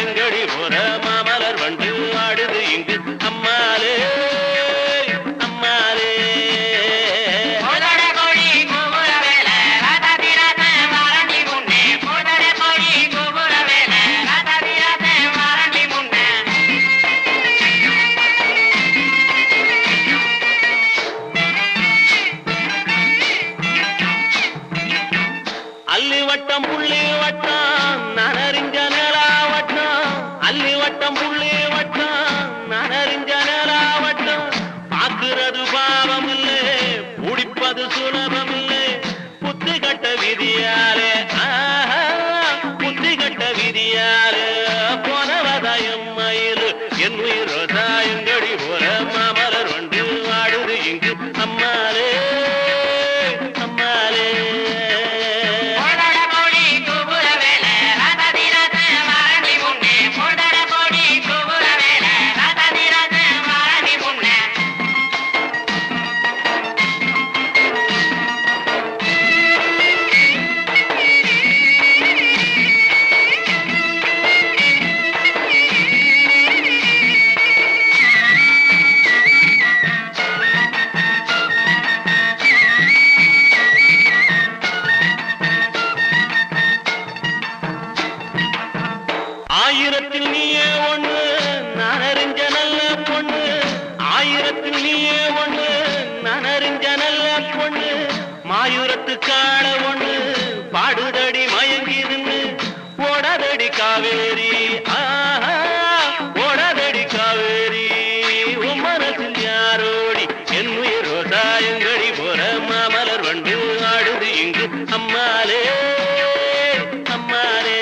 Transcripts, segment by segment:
எங்கடி போற மாமலர் வண்டு ஆடுது இங்கு அம்மாலே அம்மாலே அல்லி வட்டம் புள்ளி வட்டம் நனறிஞ்ச நிலாவட்டம் அல்லி வட்டம் புள்ளி வட்டம் நனறிஞ்ச நிலாவட்டம் பாக்குறது பாவம் இல்லை பிடிப்பது சுலபம் இல்லை புத்தி கட்ட விதியாலே புத்தி கட்ட விதியாலே போனவதாயம் மயில் என் உயிரோதா எங்கடி போற மாமலர் வண்டு ஆடுது இங்கு அம்மாலே அம்மாலே ஆயிரத்தில் நீயே ஒண்ணு நான் அறிஞ்ச நல்ல பொண்ணு ஆயிரத்தில் நீயே ஒண்ணு நான் அறிஞ்ச நல்ல பொண்ணு மாயூரத்து காண ஒண்ணு பாடுதடி மயங்கிருந்து ஓடாதடி காவேரி ஓடாதடி காவேரி உன் மனசில் யாரோடி என் உயிரோதா எங்கடி போற மாமலர் வண்டு ஆடுது இங்கு அம்மாலே அம்மாலே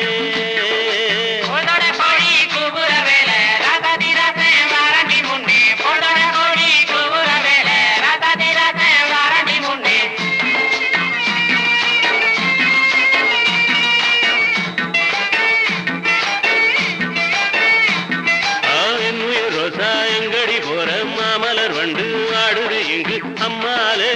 எங்கடி போற மாமலர் வண்டு ஆடுது இங்கு அம்மாலே